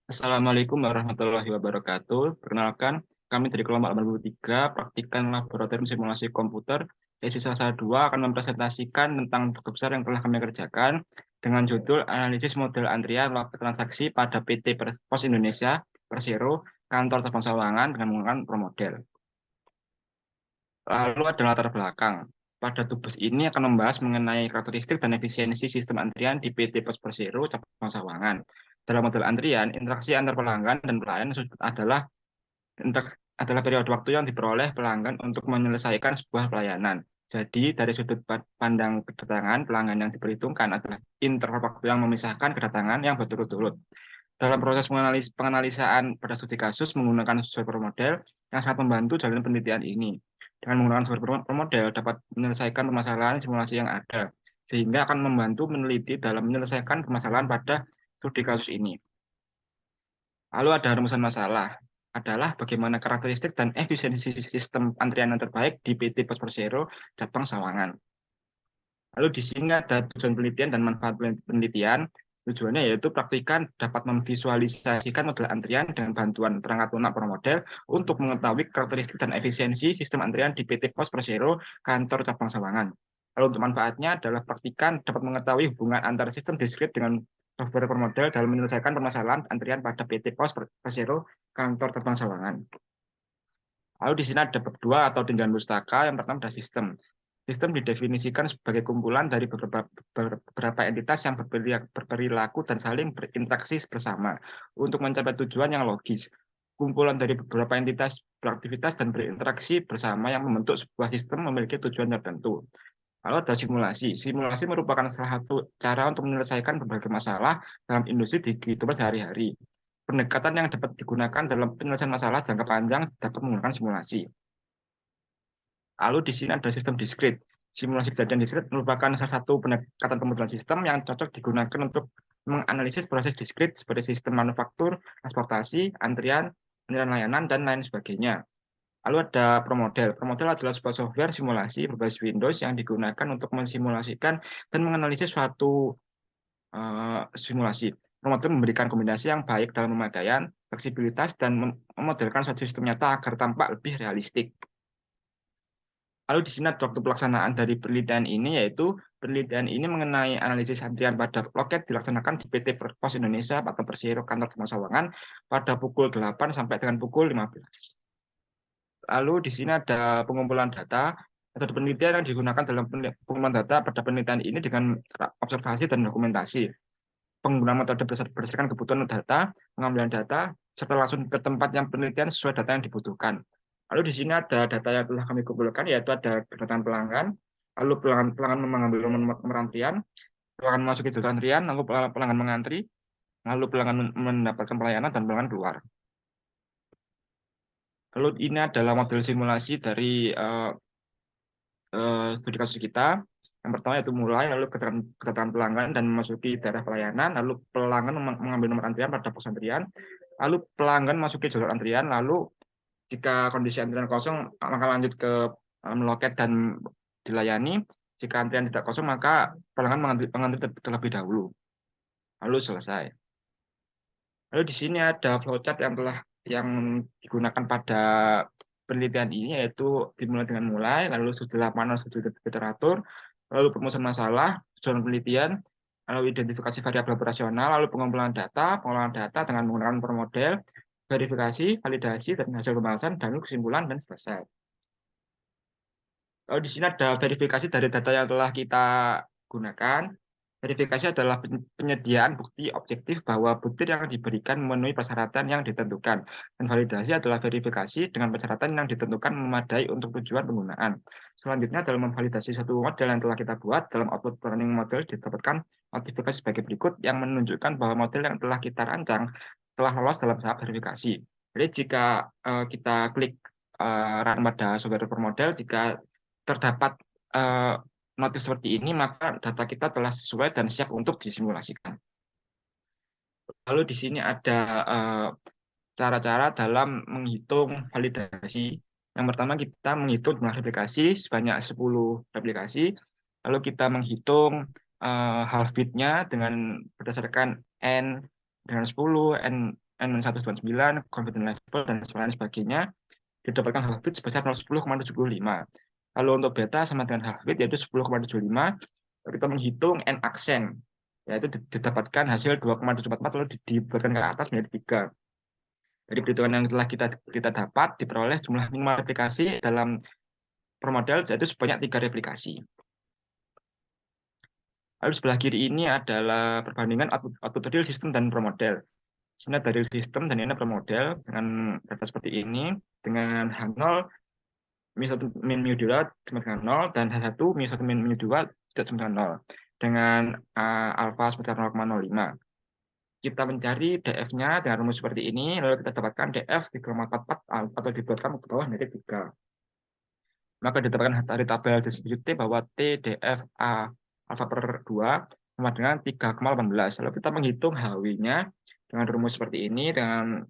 Assalamualaikum warahmatullahi wabarakatuh. Perkenalkan, kami dari kelompok 83, Praktikan Laboratorium Simulasi Komputer. Sesi selasa 2 akan mempresentasikan tentang tugas besar yang telah kami kerjakan dengan judul Analisis Model Antrian Loket Transaksi pada PT Pos Indonesia, Persero, Kantor Cabang Sawangan dengan menggunakan ProModel. Lalu ada latar belakang. Pada tugas ini akan membahas mengenai karakteristik dan efisiensi sistem antrian di PT Pos Persero Cabang Sawangan. Dalam model antrian, interaksi antar pelanggan dan pelayan adalah adalah periode waktu yang diperoleh pelanggan untuk menyelesaikan sebuah pelayanan. Jadi, dari sudut pandang kedatangan, pelanggan yang diperhitungkan adalah interval waktu yang memisahkan kedatangan yang berturut-turut. Dalam proses penganalisaan pada studi kasus menggunakan software model yang sangat membantu jalannya penelitian ini. Dengan menggunakan software model dapat menyelesaikan permasalahan simulasi yang ada, sehingga akan membantu meneliti dalam menyelesaikan permasalahan pada studi kasus ini. Lalu ada rumusan masalah, adalah bagaimana karakteristik dan efisiensi sistem antrian yang terbaik di PT Pos Persero Cabang Sawangan. Lalu di sini ada tujuan penelitian dan manfaat penelitian. Tujuannya yaitu praktikan dapat memvisualisasikan model antrian dengan bantuan perangkat lunak ProModel untuk mengetahui karakteristik dan efisiensi sistem antrian di PT Pos Persero Kantor Cabang Sawangan. Lalu untuk manfaatnya adalah praktikan dapat mengetahui hubungan antara sistem diskrit dengan software ProModel dalam menyelesaikan permasalahan antrian pada PT Pos Persero Kantor Cabang Sawangan. Lalu di sini ada bab 2 atau tinjauan pustaka. Yang pertama ada sistem. Sistem didefinisikan sebagai kumpulan dari beberapa entitas yang berperilaku dan saling berinteraksi bersama untuk mencapai tujuan yang logis. Kumpulan dari beberapa entitas beraktivitas dan berinteraksi bersama yang membentuk sebuah sistem memiliki tujuan tertentu. Lalu ada simulasi. Simulasi merupakan salah satu cara untuk menyelesaikan berbagai masalah dalam industri di kehidupan sehari-hari. Pendekatan yang dapat digunakan dalam penyelesaian masalah jangka panjang dapat menggunakan simulasi. Lalu di sini ada sistem diskrit. Simulasi kejadian diskrit merupakan salah satu pendekatan pemodelan sistem yang cocok digunakan untuk menganalisis proses diskrit seperti sistem manufaktur, transportasi, antrian layanan, dan lain sebagainya. Lalu ada ProModel. ProModel adalah sebuah software simulasi berbasis Windows yang digunakan untuk mensimulasikan dan menganalisis suatu simulasi. ProModel memberikan kombinasi yang baik dalam pemakaian, fleksibilitas, dan memodelkan suatu sistem nyata agar tampak lebih realistik. Lalu di sini ada waktu pelaksanaan dari penelitian ini, yaitu penelitian ini mengenai analisis antrian pada loket dilaksanakan di PT Pos Indonesia atau Persero Kantor Cabang Sawangan pada pukul 8 sampai dengan pukul 15. Lalu di sini ada pengumpulan data. Metode penelitian yang digunakan dalam pengumpulan data pada penelitian ini dengan observasi dan dokumentasi. Penggunaan metode berdasarkan kebutuhan data, pengambilan data, serta langsung ke tempat yang penelitian sesuai data yang dibutuhkan. Lalu di sini ada data yang telah kami kumpulkan, yaitu ada kedatangan pelanggan, lalu pelanggan mengambil nomor antrian, pelanggan memasuki jalur antrian, lalu pelanggan mengantri, lalu pelanggan mendapatkan pelayanan, dan pelanggan keluar. Lalu ini adalah model simulasi dari studi kasus kita. Yang pertama yaitu mulai, lalu kedatangan pelanggan dan memasuki daerah pelayanan, lalu pelanggan mengambil nomor antrian pada pos antrian, lalu pelanggan masuki jalur antrian, lalu jika kondisi antrian kosong maka lanjut ke meloket dan dilayani. Jika antrian tidak kosong maka pelanggan mengantri terlebih dahulu, lalu selesai. Lalu di sini ada flowchart yang digunakan pada penelitian ini, yaitu dimulai dengan mulai, lalu studi lapangan, studi literatur, lalu perumusan masalah, tujuan penelitian, lalu identifikasi variabel operasional, lalu pengolahan data dengan menggunakan permodel, verifikasi, validasi, dan hasil pembahasan, dan kesimpulan, dan selesai. Lalu di sini ada verifikasi dari data yang telah kita gunakan. Verifikasi adalah penyediaan bukti objektif bahwa butir yang diberikan memenuhi persyaratan yang ditentukan. Dan validasi adalah verifikasi dengan persyaratan yang ditentukan memadai untuk tujuan penggunaan. Selanjutnya, dalam memvalidasi suatu model yang telah kita buat, dalam output learning model didapatkan notifikasi sebagai berikut yang menunjukkan bahwa model yang telah kita rancang telah lolos dalam tahap verifikasi. Jadi jika kita klik run pada software model, jika terdapat notif seperti ini, maka data kita telah sesuai dan siap untuk disimulasikan. Lalu di sini ada cara-cara dalam menghitung validasi. Yang pertama kita menghitung jumlah replikasi sebanyak 10 replikasi. Lalu kita menghitung half bitnya dengan berdasarkan n dengan 10, n N-199, confidence level, dan lain sebagainya, didapatkan half bit sebesar 10,75. Lalu untuk beta sama dengan half bit yaitu 10,75. Kita menghitung N aksen, yaitu didapatkan hasil 2,744 lalu dibuatkan ke atas menjadi 3. Dari perhitungan yang telah kita dapat, diperoleh jumlah minimal replikasi dalam per model yaitu sebanyak 3 replikasi. Lalu sebelah kiri ini adalah perbandingan output real system dan per model. Sebenarnya dari sistem dan ini per model dengan data seperti ini, dengan H0 min 1 min mu 2 sama dengan 0 dan H1 min 1 min mu 2 tidak sama dengan 0 dengan alfa sebesar 0,05. Kita mencari DF-nya dengan rumus seperti ini, lalu kita dapatkan DF 3,44 atau dibuatkan ke bawah menjadi 3. Maka didapatkan dari tabel distribusi T bahwa T DF A alfa per 2 sama dengan 3,18. Lalu kita menghitung HW-nya dengan rumus seperti ini, dengan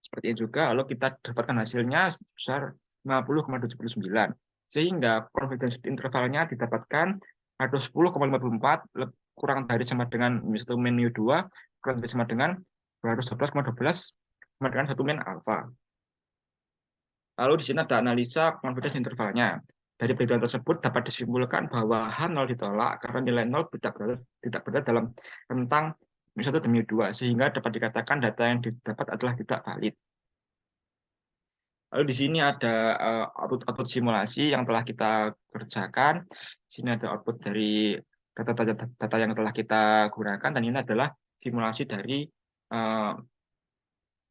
seperti ini juga, lalu kita dapatkan hasilnya sebesar 50,79. Sehingga confidence intervalnya didapatkan atau 10,54 kurang dari sama dengan mu1 min mu2 kurang dari sama dengan 212,12 sama dengan 1 min alfa. Lalu di sini ada analisa confidence intervalnya. Dari perhitungan tersebut dapat disimpulkan bahwa H0 ditolak karena nilai 0 tidak berada dalam rentang mu1 dan mu2 sehingga dapat dikatakan data yang didapat adalah tidak valid. Lalu di sini ada output simulasi yang telah kita kerjakan. Di sini ada output dari data yang telah kita gunakan, dan ini adalah simulasi dari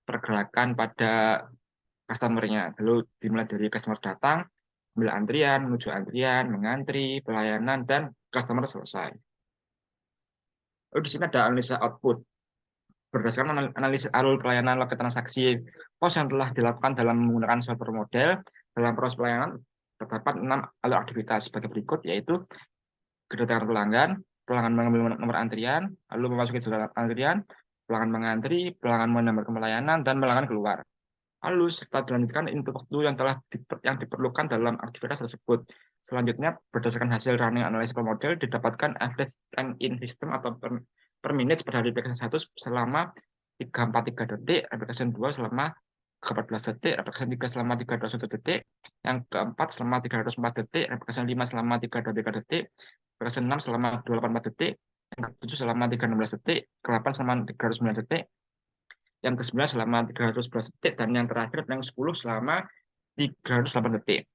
pergerakan pada customer-nya. Lalu dimulai dari customer datang, ambil antrian, menuju antrian, mengantri, pelayanan, dan customer selesai. Lalu di sini ada analisa output. Berdasarkan analisis alur pelayanan loket transaksi pos yang telah dilakukan dalam menggunakan software model, dalam proses pelayanan terdapat 6 alur aktivitas sebagai berikut, yaitu kedatangan pelanggan, pelanggan mengambil nomor antrian, lalu memasuki jalan antrian, pelanggan mengantri, pelanggan menambahkan pelayanan, dan pelanggan keluar. Lalu setelah dilanjutkan input waktu yang diperlukan dalam aktivitas tersebut. Selanjutnya, berdasarkan hasil running analysis per model, didapatkan average time in system atau per menit pada application 1 selama 343 detik, application 2 selama 14 detik, application 3 selama 321 detik, yang keempat selama 304 detik, application 5 selama 323 detik, application 6 selama 284 detik, yang ke-7 selama 316 detik, ke-8 selama 309 detik, yang ke-9 selama 311 detik, dan yang terakhir yang 10 selama 308 detik.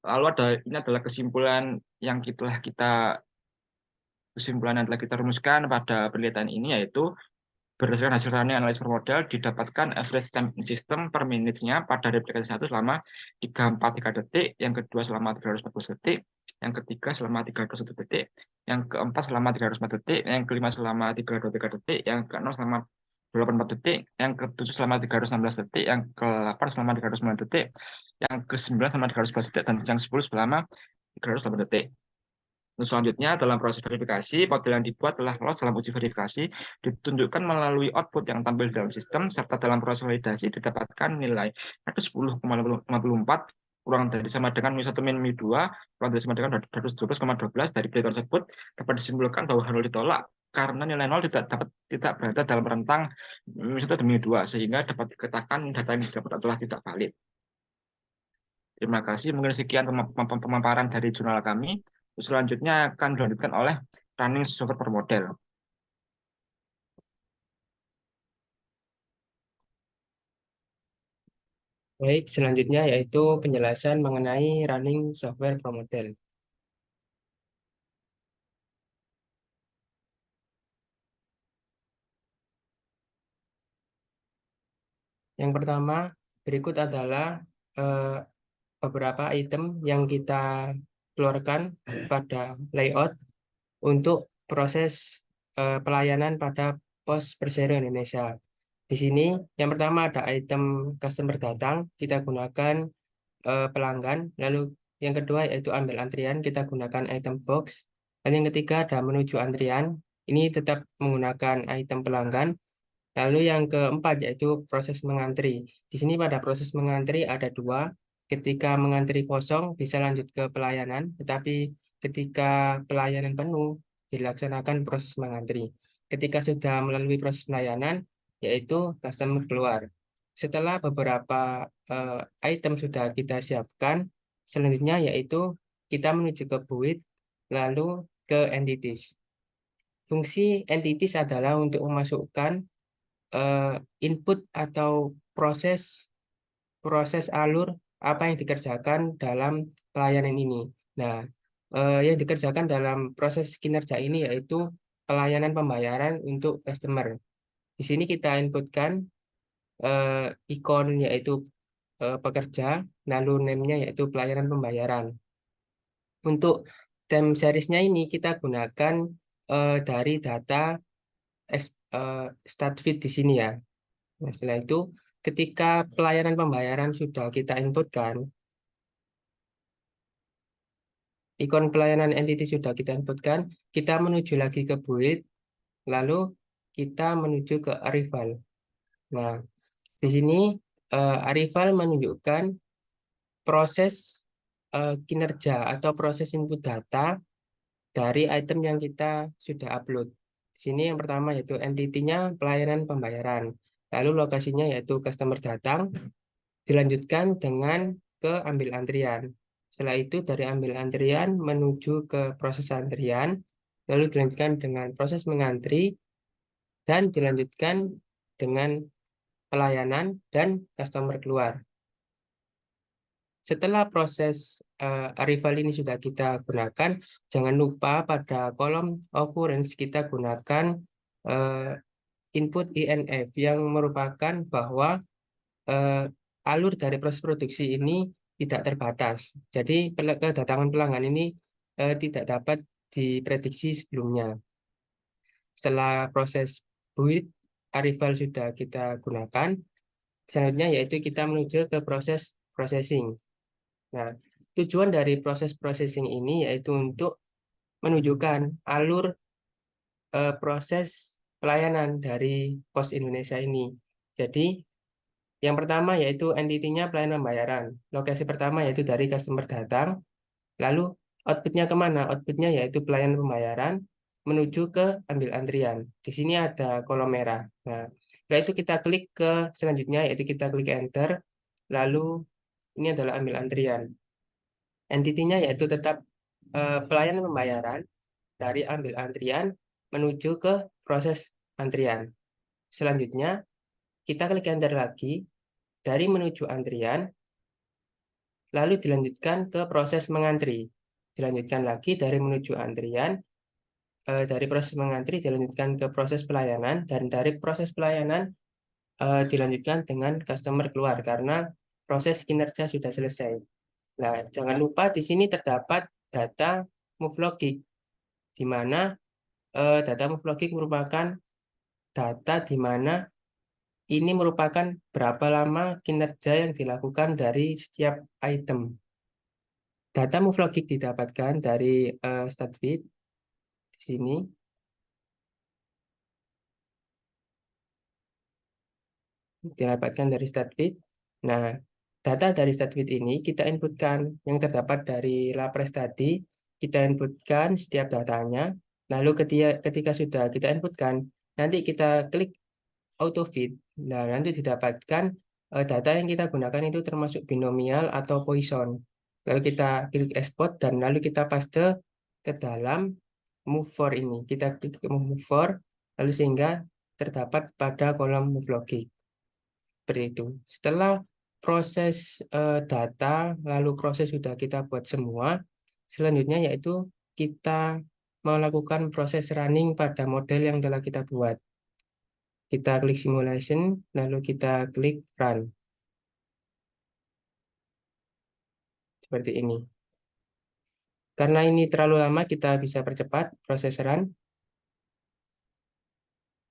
Lalu ini adalah kesimpulan yang telah kita rumuskan pada penelitian ini, yaitu berdasarkan hasil running analysis per model didapatkan average time system per menit-nya pada replikasi 1 selama 343 detik, yang kedua selama 340 detik, yang ketiga selama 321 detik, yang keempat selama 304 detik, yang kelima selama 323 detik, yang keenam selama 24 detik, yang ketujuh selama 316 detik, yang ke-8 selama 309 detik, yang ke-9 selama 311 detik, dan yang 10 selama 308 detik. Selanjutnya, dalam proses verifikasi, model yang dibuat telah lolos dalam uji verifikasi, ditunjukkan melalui output yang tampil dalam sistem, serta dalam proses validasi didapatkan nilai 10,54 kurang dari sama dengan mu1 min mu2 kurang dari sama dengan 212,12. Dari data tersebut dapat disimpulkan bahwa hal ditolak karena nilai 0 tidak berada dalam rentang mu1 dan mu2, sehingga dapat dikatakan data yang didapat adalah tidak valid. Terima kasih. Mungkin sekian pemaparan dari jurnal kami. Selanjutnya akan dilanjutkan oleh running software per model. Baik, selanjutnya yaitu penjelasan mengenai running software per model. Yang pertama, berikut adalah beberapa item yang kita keluarkan pada layout untuk proses pelayanan pada pos persero Indonesia. Di sini yang pertama ada item customer datang, kita gunakan pelanggan. Lalu yang kedua yaitu ambil antrian, kita gunakan item box. Dan yang ketiga ada menuju antrian, ini tetap menggunakan item pelanggan. Lalu yang keempat yaitu proses mengantri. Di sini pada proses mengantri ada dua. Ketika mengantri kosong bisa lanjut ke pelayanan, tetapi ketika pelayanan penuh dilaksanakan proses mengantri. Ketika sudah melalui proses pelayanan, yaitu customer keluar. Setelah beberapa item sudah kita siapkan, selanjutnya yaitu kita menuju ke build, lalu ke entities. Fungsi entities adalah untuk memasukkan eh, input atau proses proses alur apa yang dikerjakan dalam pelayanan ini. Nah, yang dikerjakan dalam proses kinerja ini yaitu pelayanan pembayaran untuk customer. Di sini kita inputkan ikon yaitu pekerja, lalu name-nya yaitu pelayanan pembayaran. Untuk time seriesnya ini kita gunakan dari data start feed di sini ya. Nah, setelah itu, ketika pelayanan pembayaran sudah kita inputkan, ikon pelayanan entity sudah kita inputkan, kita menuju lagi ke build, lalu kita menuju ke arrival. Nah, di sini arrival menunjukkan proses kinerja atau proses input data dari item yang kita sudah upload. Di sini yang pertama yaitu entity-nya pelayanan pembayaran. Lalu lokasinya yaitu customer datang, dilanjutkan dengan ke ambil antrian. Setelah itu dari ambil antrian menuju ke proses antrian, lalu dilanjutkan dengan proses mengantri, dan dilanjutkan dengan pelayanan dan customer keluar. Setelah proses arrival ini sudah kita gunakan, jangan lupa pada kolom occurrence kita gunakan eh, input INF yang merupakan bahwa alur dari proses produksi ini tidak terbatas. Jadi kedatangan pelanggan ini tidak dapat diprediksi sebelumnya. Setelah proses build, arrival sudah kita gunakan, selanjutnya yaitu kita menuju ke proses processing. Nah, tujuan dari proses processing ini yaitu untuk menunjukkan alur proses pelayanan dari Pos Indonesia ini. Jadi, yang pertama yaitu entity-nya pelayanan pembayaran. Lokasi pertama yaitu dari customer datang, lalu outputnya kemana? Outputnya yaitu pelayanan pembayaran menuju ke ambil antrian. Di sini ada kolom merah. Nah, setelah itu kita klik ke selanjutnya yaitu kita klik enter, lalu ini adalah ambil antrian. Entity-nya yaitu tetap pelayanan pembayaran dari ambil antrian menuju ke proses antrian. Selanjutnya, kita klik enter lagi dari menuju antrian, lalu dilanjutkan ke proses mengantri. Dilanjutkan lagi dari menuju antrian, dari proses mengantri dilanjutkan ke proses pelayanan, dan dari proses pelayanan dilanjutkan dengan customer keluar karena proses kinerja sudah selesai. Nah, jangan lupa di sini terdapat data move logic, di mana data move logic merupakan data di mana ini merupakan berapa lama kinerja yang dilakukan dari setiap item. Data move logic didapatkan dari stat feed di sini. Didapatkan dari stat feed. Nah, data dari stat feed ini kita inputkan yang terdapat dari lapres tadi, kita inputkan setiap datanya. Lalu ketika sudah kita inputkan, nanti kita klik auto feed. Nah, nanti didapatkan data yang kita gunakan itu termasuk binomial atau Poisson. Lalu kita klik export dan lalu kita paste ke dalam move for ini. Kita klik move for, lalu sehingga terdapat pada kolom move logic. Seperti itu. Setelah proses data, lalu proses sudah kita buat semua, selanjutnya yaitu kita melakukan proses running pada model yang telah kita buat. Kita klik simulation, lalu kita klik run. Seperti ini. Karena ini terlalu lama, kita bisa percepat proses run.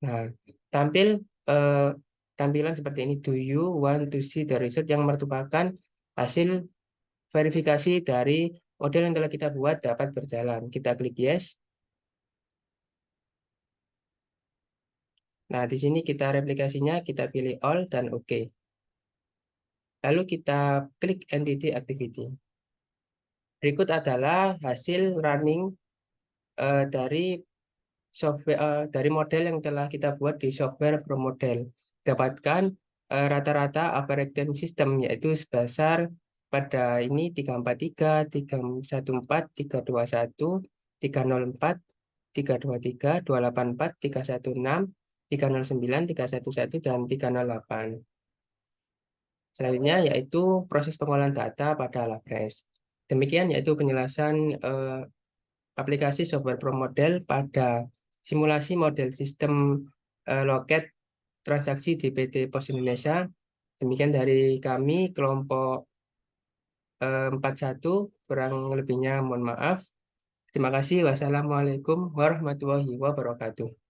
Nah, tampil eh, tampilan seperti ini. Do you want to see the result yang merupakan hasil verifikasi dari model yang telah kita buat dapat berjalan. Kita klik yes. Nah, di sini kita replikasinya, kita pilih all dan OK. Lalu kita klik entity activity. Berikut adalah hasil running dari software dari model yang telah kita buat di software Pro Model. Dapatkan rata-rata operating system yaitu sebesar pada ini 343, 314, 321, 304, 323, 284, 316, 309, 311, dan 308. Selanjutnya yaitu proses pengolahan data pada Labres. Demikian yaitu penjelasan aplikasi software Pro Model pada simulasi model sistem loket transaksi di PT Pos Indonesia. Demikian dari kami kelompok 41, kurang lebihnya mohon maaf. Terima kasih. Wassalamualaikum warahmatullahi wabarakatuh.